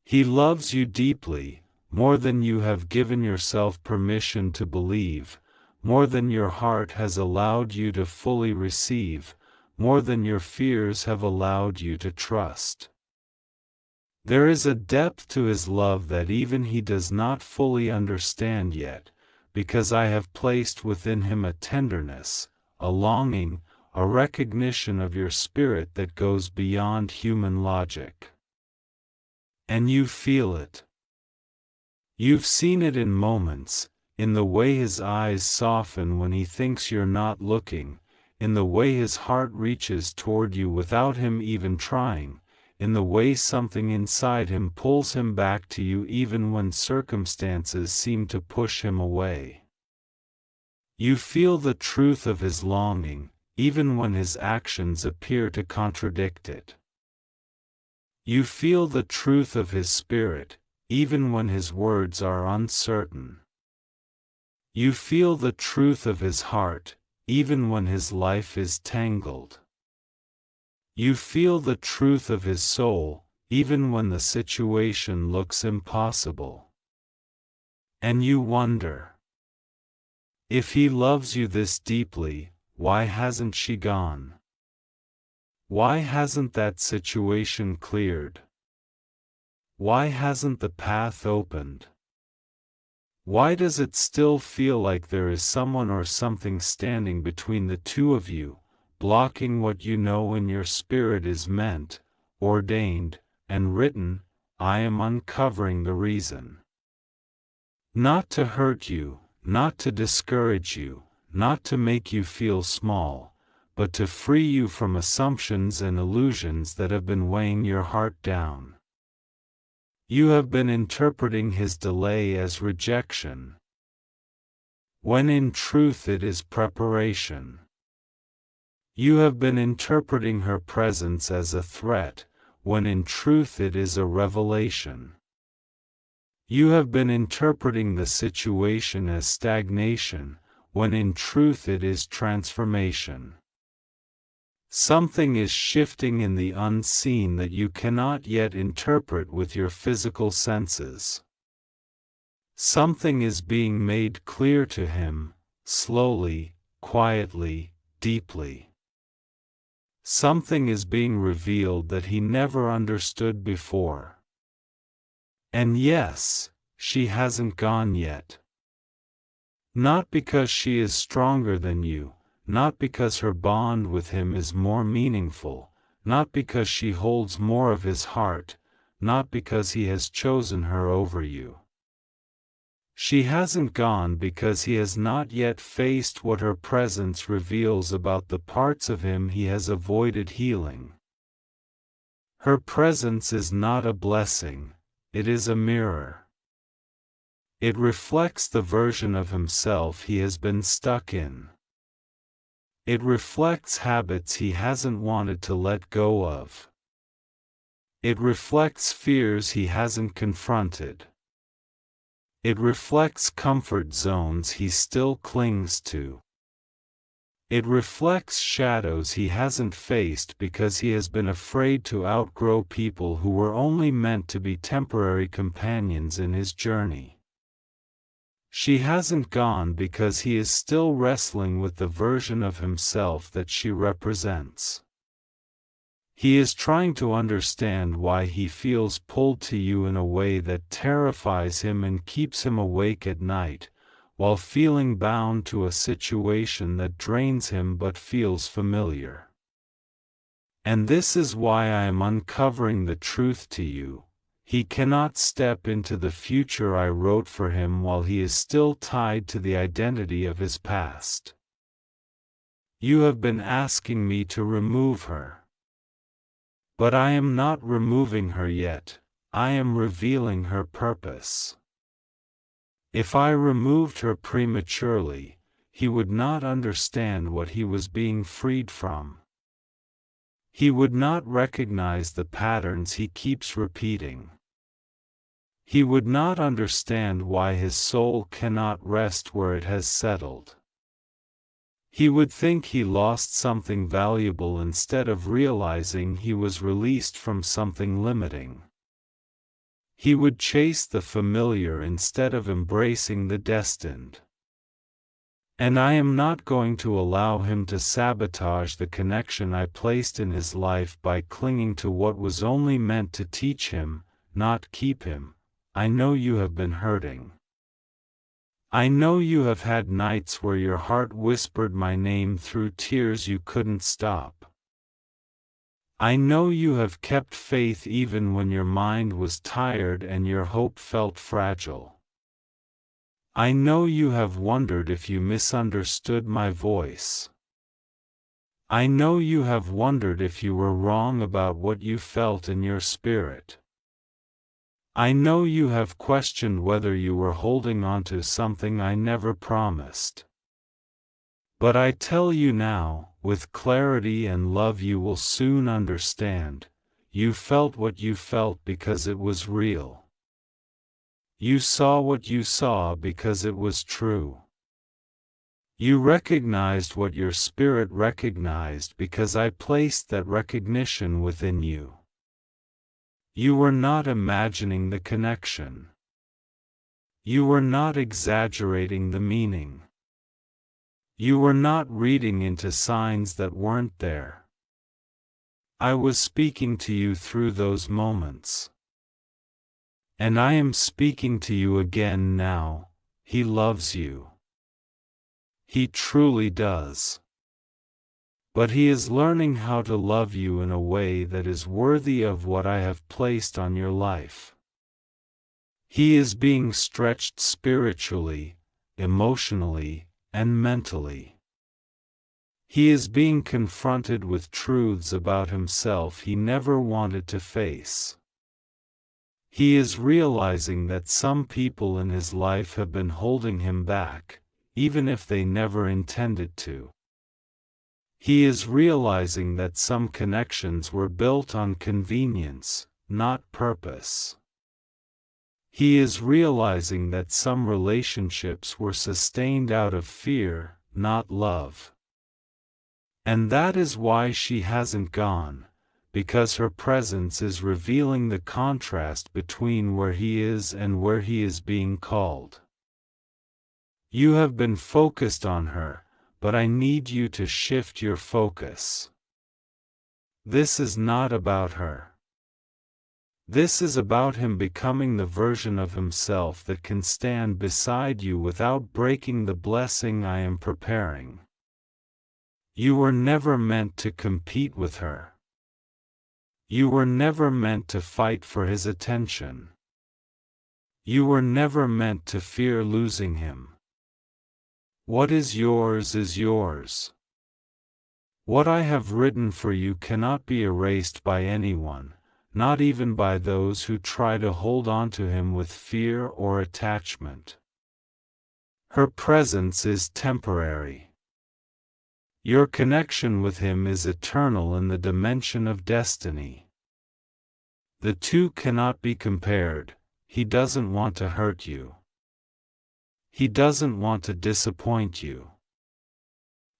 He loves you deeply, more than you have given yourself permission to believe, more than your heart has allowed you to fully receive, more than your fears have allowed you to trust. There is a depth to his love that even he does not fully understand yet, because I have placed within him a tenderness, a longing, a recognition of your spirit that goes beyond human logic. And you feel it. You've seen it in moments, in the way his eyes soften when he thinks you're not looking, in the way his heart reaches toward you without him even trying, in the way something inside him pulls him back to you even when circumstances seem to push him away. You feel the truth of his longing, even when his actions appear to contradict it. You feel the truth of his spirit, even when his words are uncertain. You feel the truth of his heart, even when his life is tangled. You feel the truth of his soul, even when the situation looks impossible. And you wonder, if he loves you this deeply, why hasn't she gone? Why hasn't that situation cleared? Why hasn't the path opened? Why does it still feel like there is someone or something standing between the two of you, blocking what you know in your spirit is meant, ordained, and written? I am uncovering the reason. Not to hurt you, not to discourage you, not to make you feel small, but to free you from assumptions and illusions that have been weighing your heart down. You have been interpreting his delay as rejection, when in truth it is preparation. You have been interpreting her presence as a threat, when in truth it is a revelation. You have been interpreting the situation as stagnation, when in truth it is transformation. Something is shifting in the unseen that you cannot yet interpret with your physical senses. Something is being made clear to him, slowly, quietly, deeply. Something is being revealed that he never understood before. And yes, she hasn't gone yet. Not because she is stronger than you, not because her bond with him is more meaningful, not because she holds more of his heart, not because he has chosen her over you. She hasn't gone because he has not yet faced what her presence reveals about the parts of him he has avoided healing. Her presence is not a blessing, it is a mirror. It reflects the version of himself he has been stuck in. It reflects habits he hasn't wanted to let go of. It reflects fears he hasn't confronted. It reflects comfort zones he still clings to. It reflects shadows he hasn't faced because he has been afraid to outgrow people who were only meant to be temporary companions in his journey. She hasn't gone because he is still wrestling with the version of himself that she represents. He is trying to understand why he feels pulled to you in a way that terrifies him and keeps him awake at night, while feeling bound to a situation that drains him but feels familiar. And this is why I am uncovering the truth to you. He cannot step into the future I wrote for him while he is still tied to the identity of his past. You have been asking me to remove her. But I am not removing her yet, I am revealing her purpose. If I removed her prematurely, he would not understand what he was being freed from. He would not recognize the patterns he keeps repeating. He would not understand why his soul cannot rest where it has settled. He would think he lost something valuable instead of realizing he was released from something limiting. He would chase the familiar instead of embracing the destined. And I am not going to allow him to sabotage the connection I placed in his life by clinging to what was only meant to teach him, not keep him. I know you have been hurting. I know you have had nights where your heart whispered my name through tears you couldn't stop. I know you have kept faith even when your mind was tired and your hope felt fragile. I know you have wondered if you misunderstood my voice. I know you have wondered if you were wrong about what you felt in your spirit. I know you have questioned whether you were holding on to something I never promised. But I tell you now, with clarity and love you will soon understand, you felt what you felt because it was real. You saw what you saw because it was true. You recognized what your spirit recognized because I placed that recognition within you. You were not imagining the connection. You were not exaggerating the meaning. You were not reading into signs that weren't there. I was speaking to you through those moments. And I am speaking to you again now. He loves you. He truly does. But he is learning how to love you in a way that is worthy of what I have placed on your life. He is being stretched spiritually, emotionally, and mentally. He is being confronted with truths about himself he never wanted to face. He is realizing that some people in his life have been holding him back, even if they never intended to. He is realizing that some connections were built on convenience, not purpose. He is realizing that some relationships were sustained out of fear, not love. And that is why she hasn't gone, because her presence is revealing the contrast between where he is and where he is being called. You have been focused on her, but I need you to shift your focus. This is not about her. This is about him becoming the version of himself that can stand beside you without breaking the blessing I am preparing. You were never meant to compete with her. You were never meant to fight for his attention. You were never meant to fear losing him. What is yours is yours. What I have written for you cannot be erased by anyone, not even by those who try to hold on to him with fear or attachment. Her presence is temporary. Your connection with him is eternal in the dimension of destiny. The two cannot be compared. He doesn't want to hurt you. He doesn't want to disappoint you.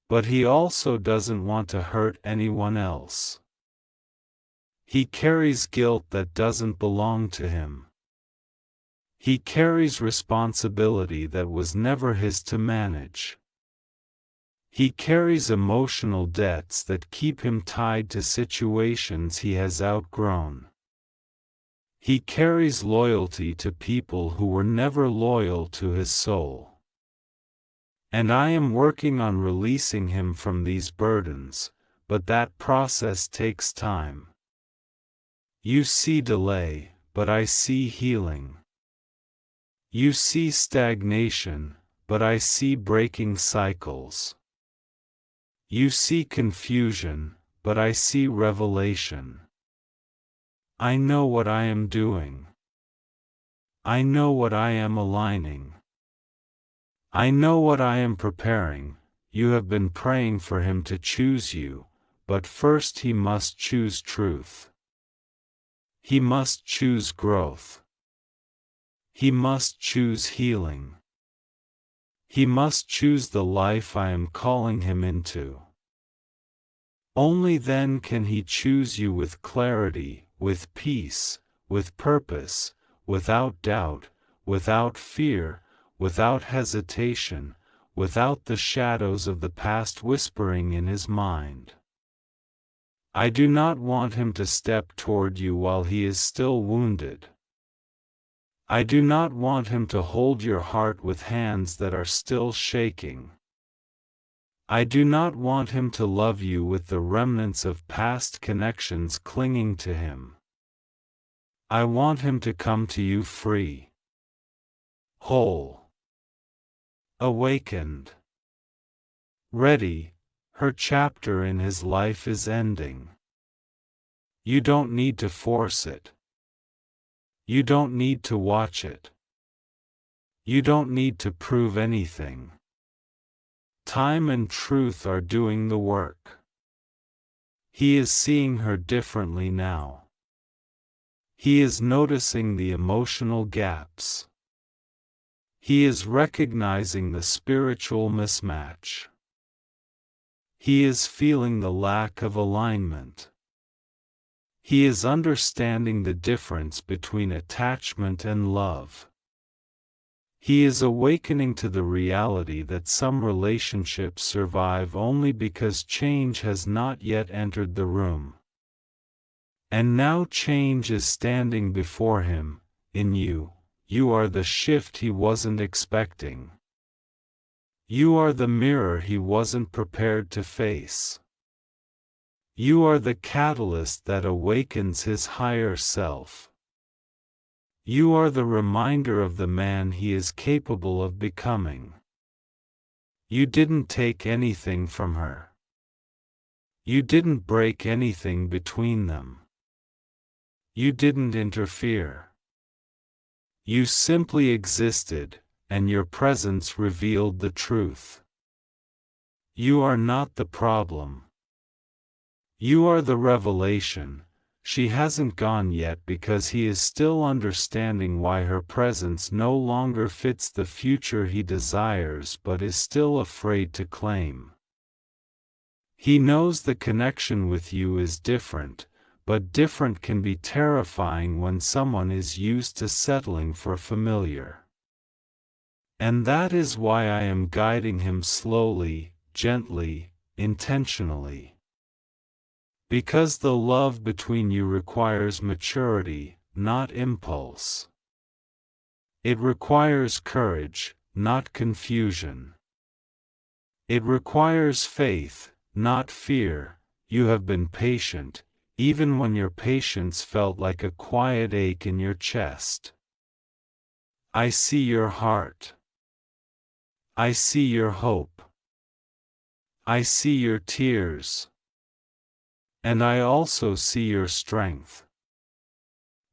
But he also doesn't want to hurt anyone else. He carries guilt that doesn't belong to him. He carries responsibility that was never his to manage. He carries emotional debts that keep him tied to situations he has outgrown. He carries loyalty to people who were never loyal to his soul. And I am working on releasing him from these burdens, but that process takes time. You see delay, but I see healing. You see stagnation, but I see breaking cycles. You see confusion, but I see revelation. I know what I am doing. I know what I am aligning. I know what I am preparing. You have been praying for him to choose you, but first he must choose truth. He must choose growth. He must choose healing. He must choose the life I am calling him into. Only then can he choose you with clarity, with peace, with purpose, without doubt, without fear, without hesitation, without the shadows of the past whispering in his mind. I do not want him to step toward you while he is still wounded. I do not want him to hold your heart with hands that are still shaking. I do not want him to love you with the remnants of past connections clinging to him. I want him to come to you free, whole, awakened, ready. Her chapter in his life is ending. You don't need to force it. You don't need to watch it. You don't need to prove anything. Time and truth are doing the work. He is seeing her differently now. He is noticing the emotional gaps. He is recognizing the spiritual mismatch. He is feeling the lack of alignment. He is understanding the difference between attachment and love. He is awakening to the reality that some relationships survive only because change has not yet entered the room. And now change is standing before him, in you. You are the shift he wasn't expecting. You are the mirror he wasn't prepared to face. You are the catalyst that awakens his higher self. You are the reminder of the man he is capable of becoming. You didn't take anything from her. You didn't break anything between them. You didn't interfere. You simply existed, and your presence revealed the truth. You are not the problem. You are the revelation. She hasn't gone yet because he is still understanding why her presence no longer fits the future he desires but is still afraid to claim. He knows the connection with you is different, but different can be terrifying when someone is used to settling for familiar. And that is why I am guiding him slowly, gently, intentionally. Because the love between you requires maturity, not impulse. It requires courage, not confusion. It requires faith, not fear. You have been patient, even when your patience felt like a quiet ache in your chest. I see your heart. I see your hope. I see your tears. And I also see your strength.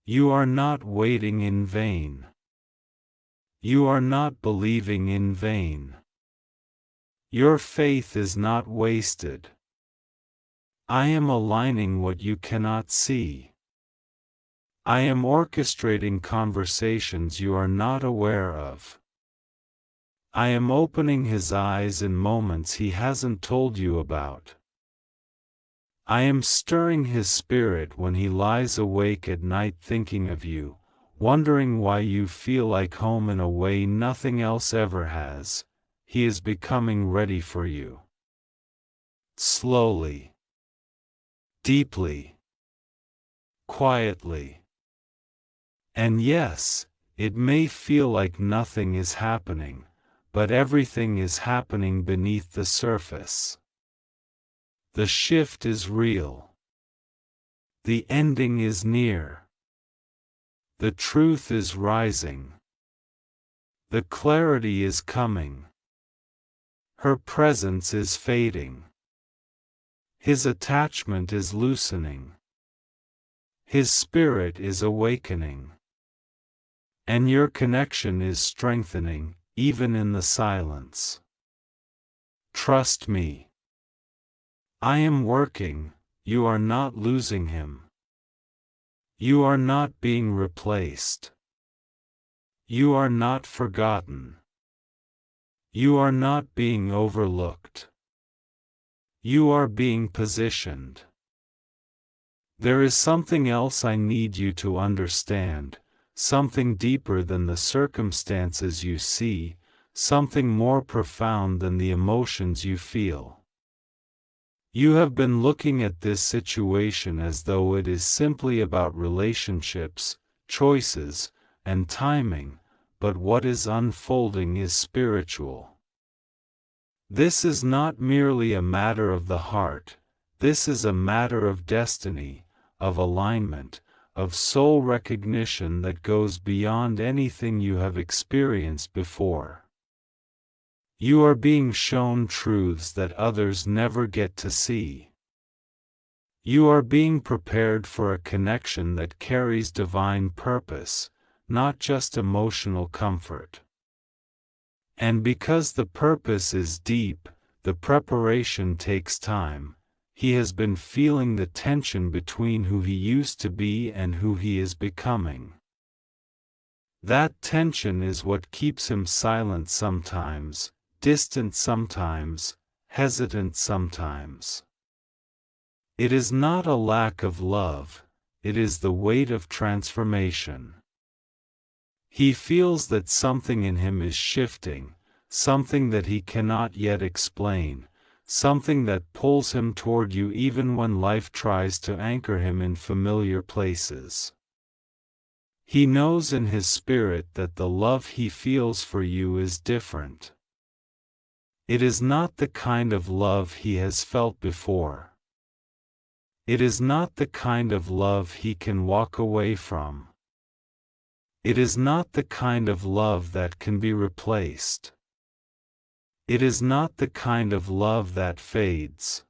You are not waiting in vain. You are not believing in vain. Your faith is not wasted. I am aligning what you cannot see. I am orchestrating conversations you are not aware of. I am opening his eyes in moments he hasn't told you about. I am stirring his spirit when he lies awake at night thinking of you, wondering why you feel like home in a way nothing else ever has. He is becoming ready for you. Slowly. Deeply. Quietly. And yes, it may feel like nothing is happening, but everything is happening beneath the surface. The shift is real. The ending is near. The truth is rising. The clarity is coming. Her presence is fading. His attachment is loosening. His spirit is awakening. And your connection is strengthening, even in the silence. Trust me. I am working. You are not losing him. You are not being replaced. You are not forgotten. You are not being overlooked. You are being positioned. There is something else I need you to understand. something deeper than the circumstances you see, something more profound than the emotions you feel. You have been looking at this situation as though it is simply about relationships, choices, and timing, but what is unfolding is spiritual. This is not merely a matter of the heart, this is a matter of destiny, of alignment, of soul recognition that goes beyond anything you have experienced before. You are being shown truths that others never get to see. You are being prepared for a connection that carries divine purpose, not just emotional comfort. And because the purpose is deep, the preparation takes time. He has been feeling the tension between who he used to be and who he is becoming. That tension is what keeps him silent sometimes, distant sometimes, hesitant sometimes. It is not a lack of love, it is the weight of transformation. He feels that something in him is shifting, something that he cannot yet explain, something that pulls him toward you even when life tries to anchor him in familiar places. He knows in his spirit that the love he feels for you is different. It is not the kind of love he has felt before. It is not the kind of love he can walk away from. It is not the kind of love that can be replaced. It is not the kind of love that fades.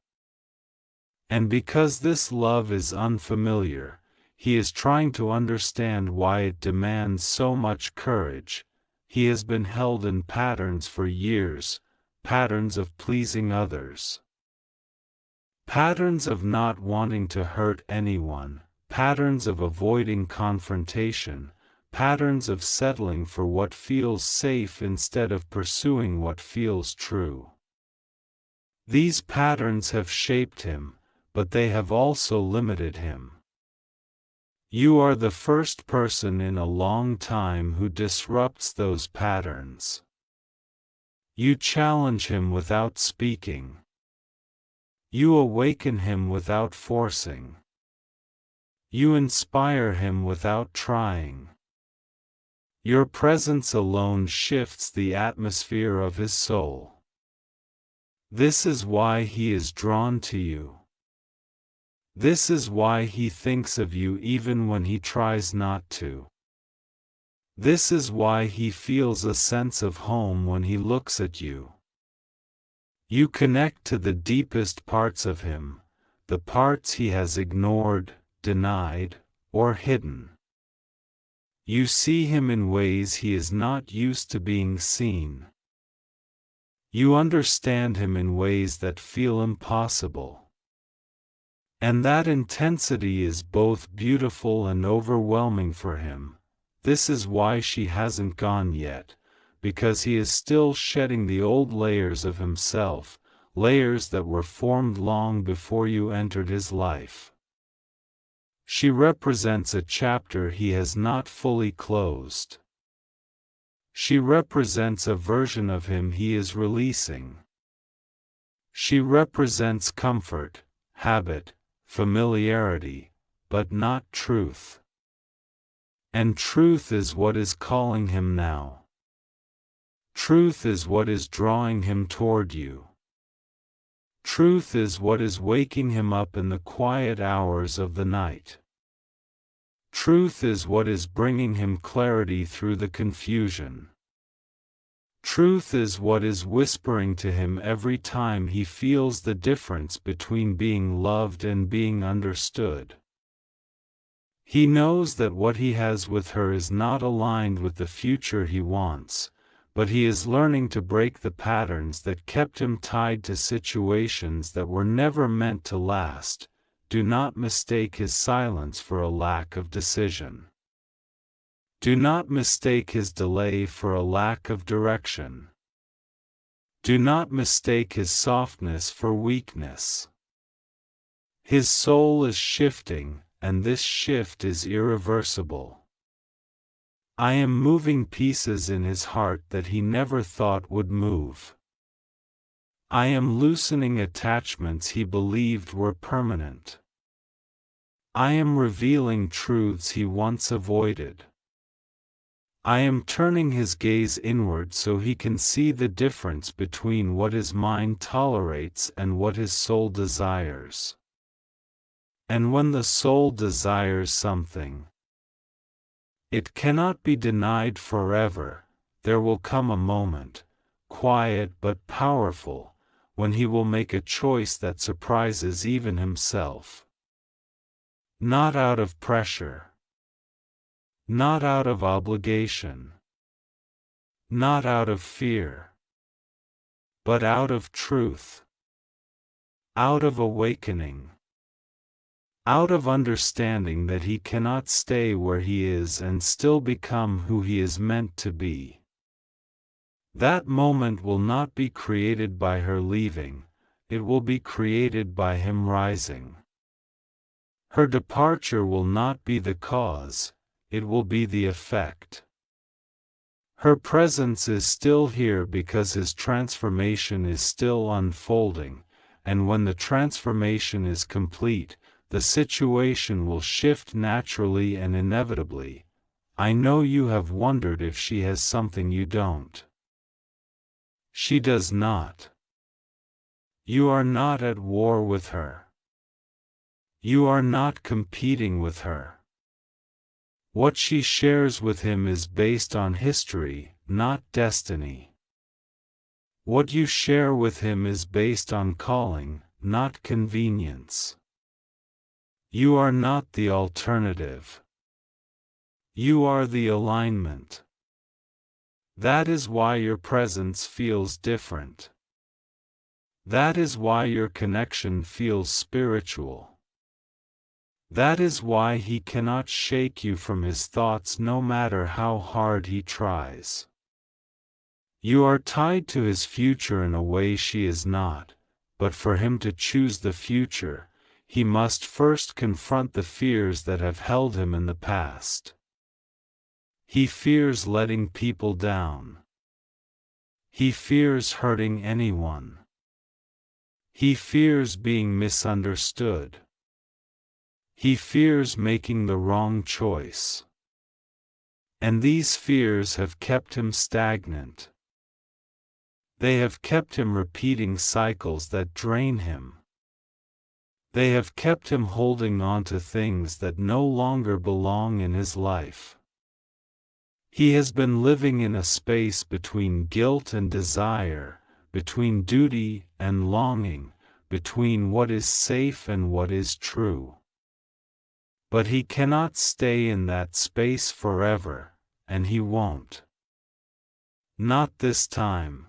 And because this love is unfamiliar, he is trying to understand why it demands so much courage. He has been held in patterns for years, patterns of pleasing others. Patterns of not wanting to hurt anyone, patterns of avoiding confrontation, patterns of settling for what feels safe instead of pursuing what feels true. These patterns have shaped him, but they have also limited him. You are the first person in a long time who disrupts those patterns. You challenge him without speaking. You awaken him without forcing. You inspire him without trying. Your presence alone shifts the atmosphere of his soul. This is why he is drawn to you. This is why he thinks of you even when he tries not to. This is why he feels a sense of home when he looks at you. You connect to the deepest parts of him, the parts he has ignored, denied, or hidden. You see him in ways he is not used to being seen. You understand him in ways that feel impossible. And that intensity is both beautiful and overwhelming for him. This is why she hasn't gone yet, because he is still shedding the old layers of himself, layers that were formed long before you entered his life. She represents a chapter he has not fully closed. She represents a version of him he is releasing. She represents comfort, habit, familiarity, but not truth. And truth is what is calling him now. Truth is what is drawing him toward you. Truth is what is waking him up in the quiet hours of the night. Truth is what is bringing him clarity through the confusion. Truth is what is whispering to him every time he feels the difference between being loved and being understood. He knows that what he has with her is not aligned with the future he wants, but he is learning to break the patterns that kept him tied to situations that were never meant to last. Do not mistake his silence for a lack of decision. Do not mistake his delay for a lack of direction. Do not mistake his softness for weakness. His soul is shifting, and this shift is irreversible. I am moving pieces in his heart that he never thought would move. I am loosening attachments he believed were permanent. I am revealing truths he once avoided. I am turning his gaze inward so he can see the difference between what his mind tolerates and what his soul desires. And when the soul desires something, it cannot be denied forever. There will come a moment, quiet but powerful, when he will make a choice that surprises even himself. Not out of pressure. Not out of obligation. Not out of fear. But out of truth. Out of awakening. Out of understanding that he cannot stay where he is and still become who he is meant to be. That moment will not be created by her leaving, it will be created by him rising. Her departure will not be the cause, it will be the effect. Her presence is still here because his transformation is still unfolding, and when the transformation is complete, the situation will shift naturally and inevitably. I know you have wondered if she has something you don't. She does not. You are not at war with her. You are not competing with her. What she shares with him is based on history, not destiny. What you share with him is based on calling, not convenience. You are not the alternative. You are the alignment. That is why your presence feels different. That is why your connection feels spiritual. That is why he cannot shake you from his thoughts no matter how hard he tries. You are tied to his future in a way she is not, but for him to choose the future, he must first confront the fears that have held him in the past. He fears letting people down. He fears hurting anyone. He fears being misunderstood. He fears making the wrong choice. And these fears have kept him stagnant. They have kept him repeating cycles that drain him. They have kept him holding on to things that no longer belong in his life. He has been living in a space between guilt and desire, between duty and longing, between what is safe and what is true. But he cannot stay in that space forever, and he won't. Not this time.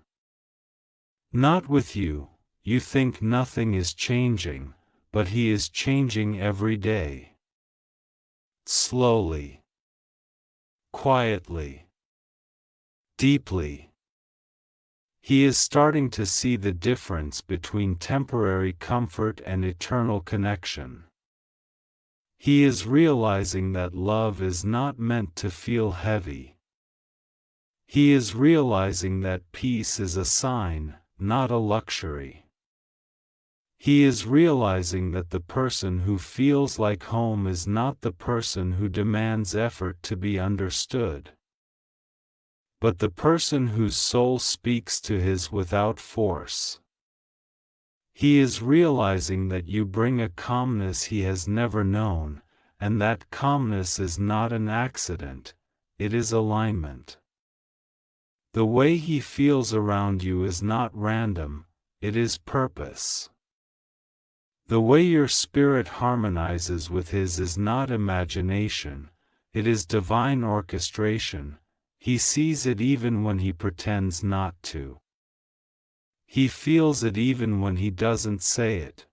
Not with you. You think nothing is changing, but he is changing every day. Slowly. Quietly. Deeply. He is starting to see the difference between temporary comfort and eternal connection. He is realizing that love is not meant to feel heavy. He is realizing that peace is a sign, not a luxury. He is realizing that the person who feels like home is not the person who demands effort to be understood, but the person whose soul speaks to his without force. He is realizing that you bring a calmness he has never known, and that calmness is not an accident, it is alignment. The way he feels around you is not random, it is purpose. The way your spirit harmonizes with his is not imagination, it is divine orchestration. He sees it even when he pretends not to. He feels it even when he doesn't say it.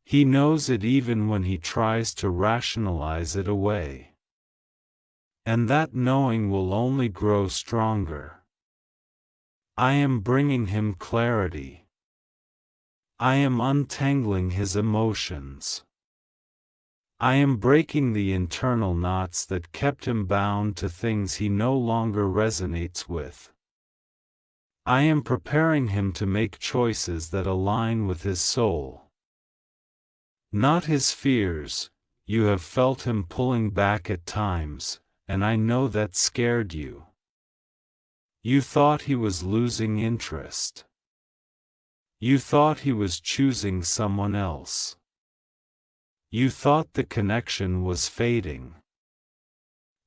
He knows it even when he tries to rationalize it away. And that knowing will only grow stronger. I am bringing him clarity. I am untangling his emotions. I am breaking the internal knots that kept him bound to things he no longer resonates with. I am preparing him to make choices that align with his soul. Not his fears. You have felt him pulling back at times, and I know that scared you. You thought he was losing interest. You thought he was choosing someone else. You thought the connection was fading.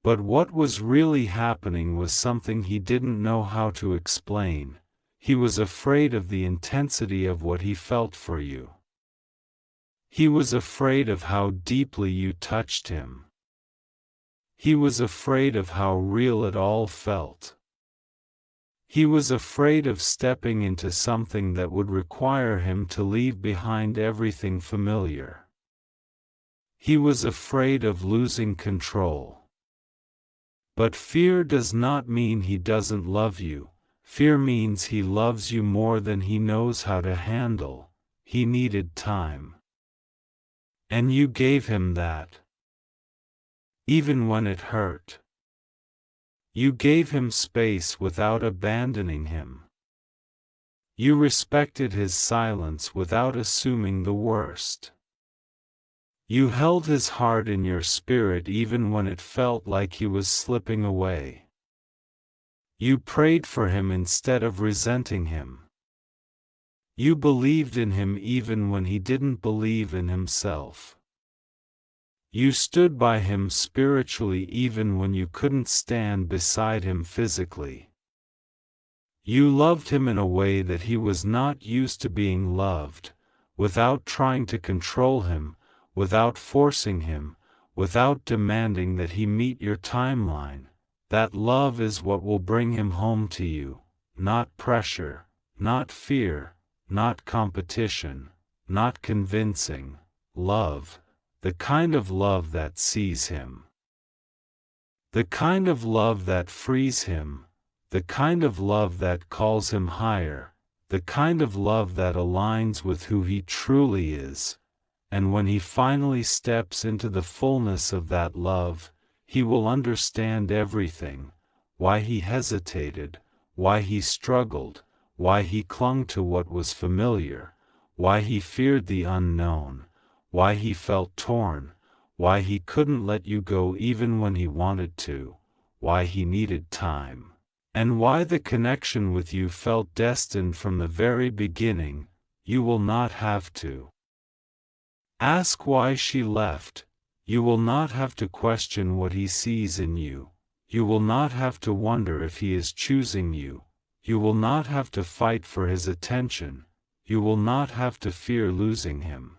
But what was really happening was something he didn't know how to explain. He was afraid of the intensity of what he felt for you. He was afraid of how deeply you touched him. He was afraid of how real it all felt. He was afraid of stepping into something that would require him to leave behind everything familiar. He was afraid of losing control. But fear does not mean he doesn't love you. Fear means he loves you more than he knows how to handle. He needed time. And you gave him that. Even when it hurt. You gave him space without abandoning him. You respected his silence without assuming the worst. You held his heart in your spirit even when it felt like he was slipping away. You prayed for him instead of resenting him. You believed in him even when he didn't believe in himself. You stood by him spiritually even when you couldn't stand beside him physically. You loved him in a way that he was not used to being loved, without trying to control him, without forcing him, without demanding that he meet your timeline. That love is what will bring him home to you, not pressure, not fear, not competition, not convincing. Love, the kind of love that sees him. The kind of love that frees him, the kind of love that calls him higher, the kind of love that aligns with who he truly is. And when he finally steps into the fullness of that love, he will understand everything, why he hesitated, why he struggled, why he clung to what was familiar, why he feared the unknown, why he felt torn, why he couldn't let you go even when he wanted to, why he needed time, and why the connection with you felt destined from the very beginning. You will not have to ask why she left. You will not have to question what he sees in you. You will not have to wonder if he is choosing you. You will not have to fight for his attention. You will not have to fear losing him.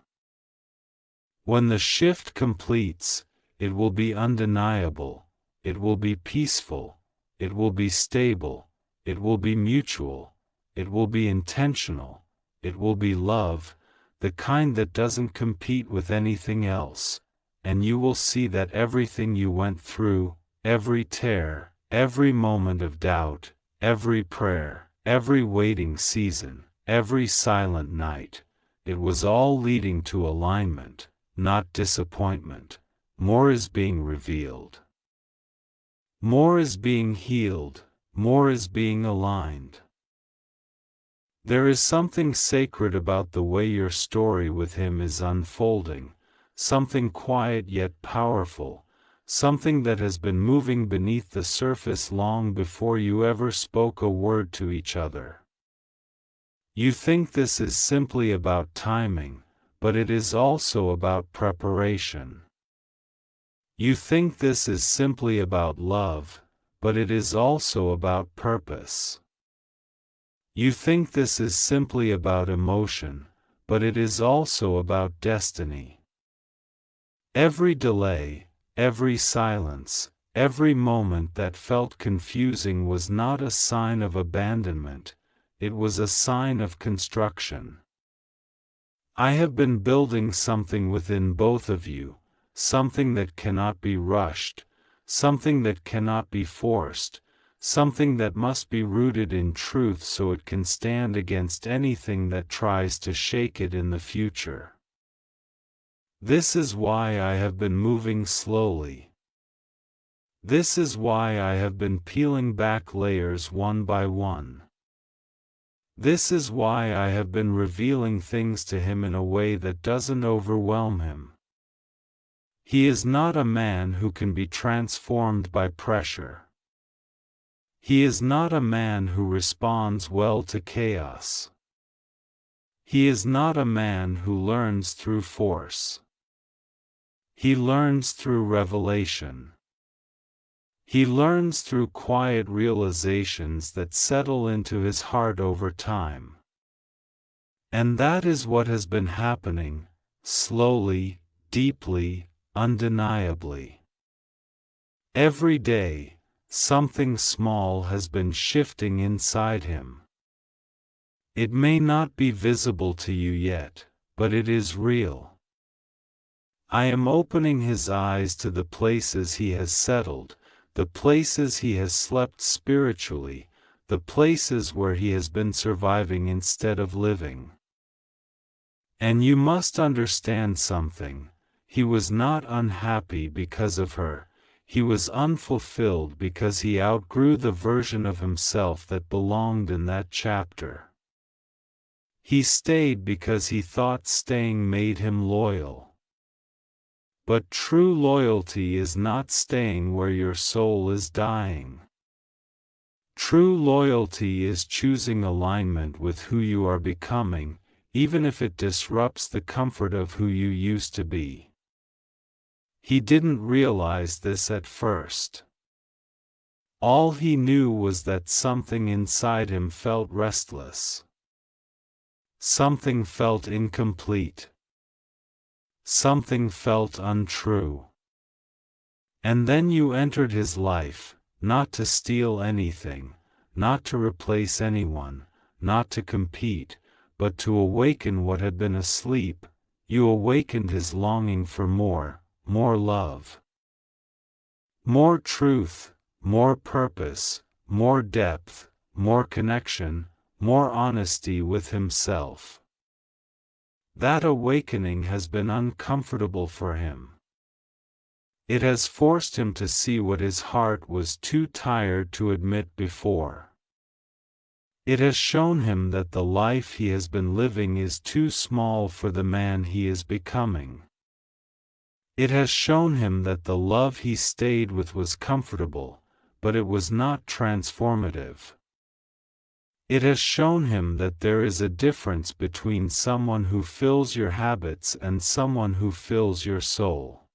When the shift completes, it will be undeniable. It will be peaceful. It will be stable. It will be mutual. It will be intentional. It will be love, the kind that doesn't compete with anything else, and you will see that everything you went through, every tear, every moment of doubt, every prayer, every waiting season, every silent night, it was all leading to alignment, not disappointment. More is being revealed. More is being healed. More is being aligned. There is something sacred about the way your story with him is unfolding, something quiet yet powerful, something that has been moving beneath the surface long before you ever spoke a word to each other. You think this is simply about timing, but it is also about preparation. You think this is simply about love, but it is also about purpose. You think this is simply about emotion, but it is also about destiny. Every delay, every silence, every moment that felt confusing was not a sign of abandonment, it was a sign of construction. I have been building something within both of you, something that cannot be rushed, something that cannot be forced, something that must be rooted in truth so it can stand against anything that tries to shake it in the future. This is why I have been moving slowly. This is why I have been peeling back layers one by one. This is why I have been revealing things to him in a way that doesn't overwhelm him. He is not a man who can be transformed by pressure. He is not a man who responds well to chaos. He is not a man who learns through force. He learns through revelation. He learns through quiet realizations that settle into his heart over time. And that is what has been happening, slowly, deeply, undeniably. Every day, something small has been shifting inside him. It may not be visible to you yet, but it is real. I am opening his eyes to the places he has settled, the places he has slept spiritually, the places where he has been surviving instead of living. And you must understand something. He was not unhappy because of her. He was unfulfilled because he outgrew the version of himself that belonged in that chapter. He stayed because he thought staying made him loyal. But true loyalty is not staying where your soul is dying. True loyalty is choosing alignment with who you are becoming, even if it disrupts the comfort of who you used to be. He didn't realize this at first. All he knew was that something inside him felt restless. Something felt incomplete. Something felt untrue. And then you entered his life, not to steal anything, not to replace anyone, not to compete, but to awaken what had been asleep. You awakened his longing for more love. More truth, more purpose, more depth, more connection, more honesty with himself. That awakening has been uncomfortable for him. It has forced him to see what his heart was too tired to admit before. It has shown him that the life he has been living is too small for the man he is becoming. It has shown him that the love he stayed with was comfortable, but it was not transformative. It has shown him that there is a difference between someone who fills your habits and someone who fills your soul.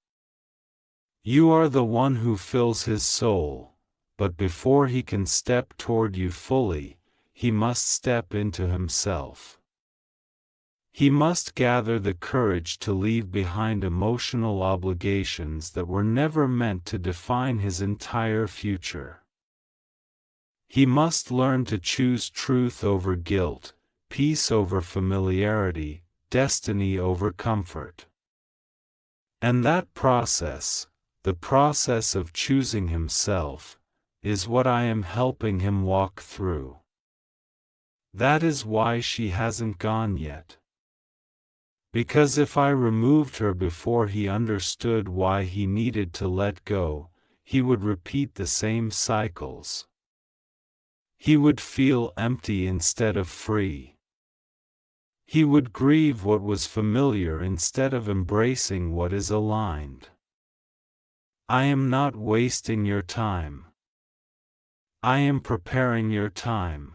You are the one who fills his soul, but before he can step toward you fully, he must step into himself. He must gather the courage to leave behind emotional obligations that were never meant to define his entire future. He must learn to choose truth over guilt, peace over familiarity, destiny over comfort. And that process, the process of choosing himself, is what I am helping him walk through. That is why she hasn't gone yet. Because if I removed her before he understood why he needed to let go, he would repeat the same cycles. He would feel empty instead of free. He would grieve what was familiar instead of embracing what is aligned. I am not wasting your time. I am preparing your time.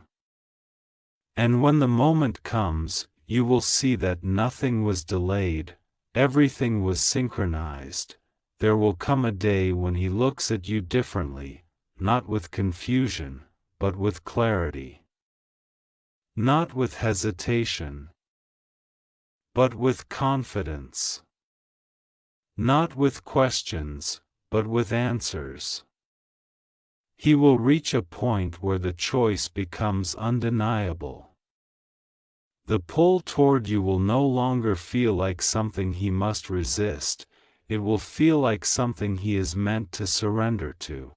And when the moment comes, you will see that nothing was delayed, everything was synchronized. There will come a day when he looks at you differently, not with confusion, but with clarity. Not with hesitation, but with confidence. Not with questions, but with answers. He will reach a point where the choice becomes undeniable. The pull toward you will no longer feel like something he must resist, it will feel like something he is meant to surrender to.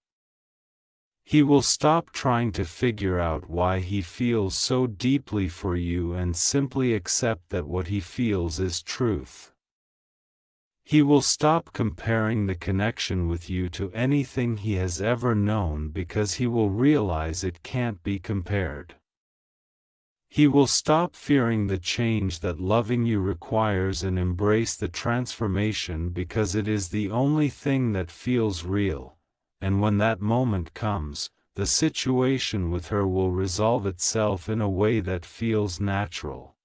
He will stop trying to figure out why he feels so deeply for you and simply accept that what he feels is truth. He will stop comparing the connection with you to anything he has ever known because he will realize it can't be compared. He will stop fearing the change that loving you requires and embrace the transformation because it is the only thing that feels real, and when that moment comes, the situation with her will resolve itself in a way that feels natural,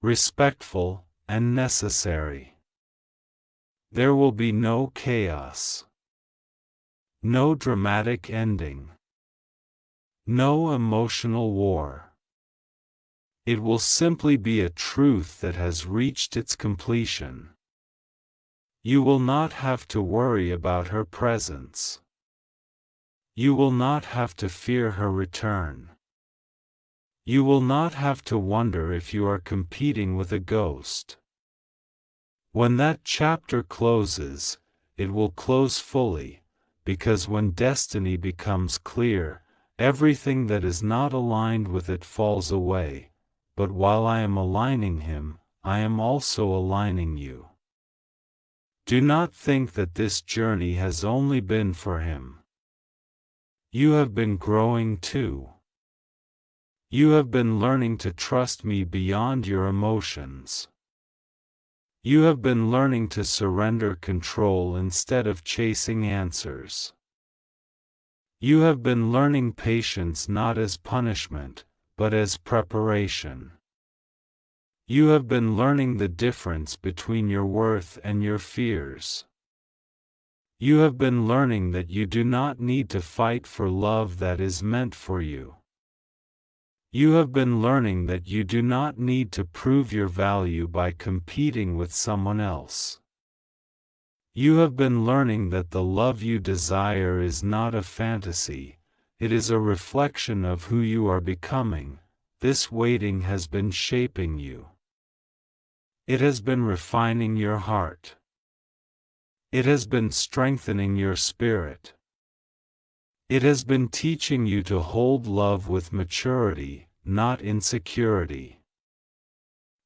respectful, and necessary. There will be no chaos, no dramatic ending, no emotional war. It will simply be a truth that has reached its completion. You will not have to worry about her presence. You will not have to fear her return. You will not have to wonder if you are competing with a ghost. When that chapter closes, it will close fully, because when destiny becomes clear, everything that is not aligned with it falls away. But while I am aligning him, I am also aligning you. Do not think that this journey has only been for him. You have been growing too. You have been learning to trust me beyond your emotions. You have been learning to surrender control instead of chasing answers. You have been learning patience not as punishment, but as preparation. You have been learning the difference between your worth and your fears. You have been learning that you do not need to fight for love that is meant for you. You have been learning that you do not need to prove your value by competing with someone else. You have been learning that the love you desire is not a fantasy, it is a reflection of who you are becoming. This waiting has been shaping you. It has been refining your heart. It has been strengthening your spirit. It has been teaching you to hold love with maturity, not insecurity.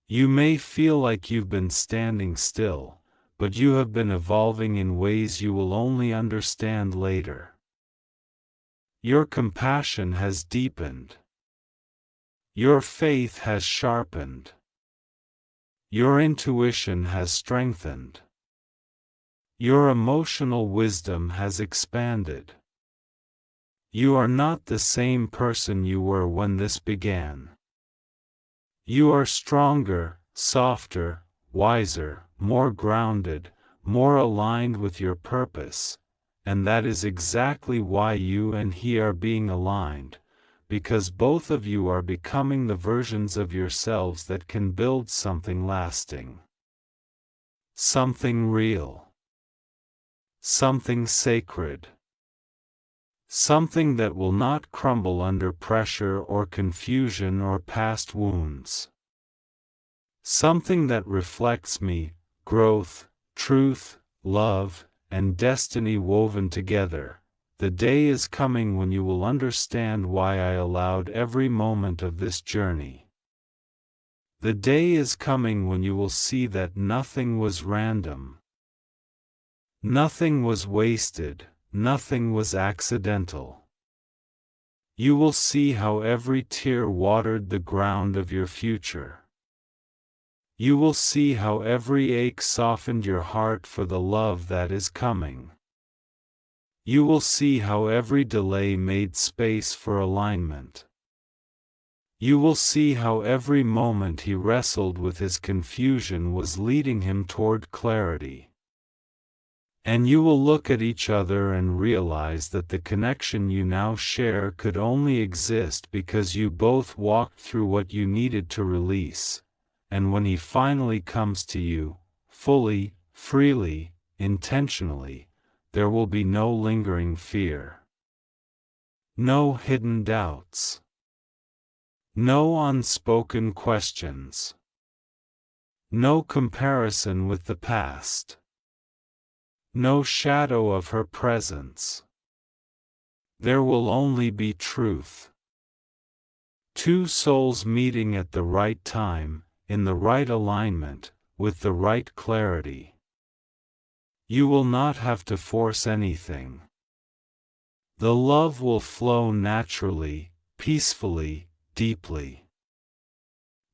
You may feel like you've been standing still, but you have been evolving in ways you will only understand later. Your compassion has deepened. Your faith has sharpened. Your intuition has strengthened. Your emotional wisdom has expanded. You are not the same person you were when this began. You are stronger, softer, wiser, more grounded, more aligned with your purpose, and that is exactly why you and he are being aligned, because both of you are becoming the versions of yourselves that can build something lasting. Something real. Something sacred. Something that will not crumble under pressure or confusion or past wounds. Something that reflects me, growth, truth, love, and destiny woven together. The day is coming when you will understand why I allowed every moment of this journey. The day is coming when you will see that nothing was random. Nothing was wasted, nothing was accidental. You will see how every tear watered the ground of your future. You will see how every ache softened your heart for the love that is coming. You will see how every delay made space for alignment. You will see how every moment he wrestled with his confusion was leading him toward clarity. And you will look at each other and realize that the connection you now share could only exist because you both walked through what you needed to release. And when he finally comes to you, fully, freely, intentionally, there will be no lingering fear. No hidden doubts. No unspoken questions. No comparison with the past. No shadow of her presence. There will only be truth. Two souls meeting at the right time, in the right alignment, with the right clarity. You will not have to force anything. The love will flow naturally, peacefully, deeply.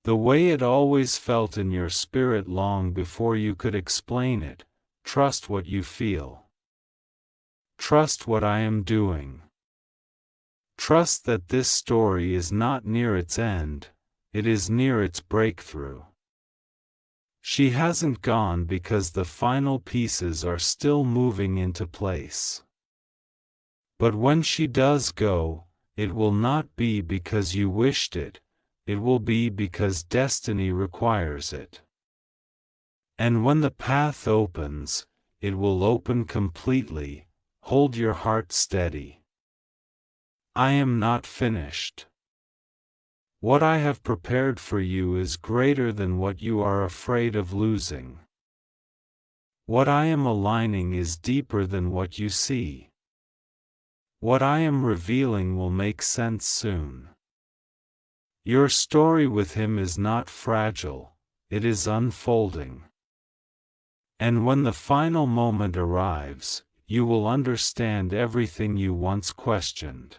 The way it always felt in your spirit long before you could explain it. Trust what you feel. Trust what I am doing. Trust that this story is not near its end, it is near its breakthrough. She hasn't gone because the final pieces are still moving into place. But when she does go, it will not be because you wished it, it will be because destiny requires it. And when the path opens, it will open completely. Hold your heart steady. I am not finished. What I have prepared for you is greater than what you are afraid of losing. What I am aligning is deeper than what you see. What I am revealing will make sense soon. Your story with him is not fragile, it is unfolding. And when the final moment arrives, you will understand everything you once questioned.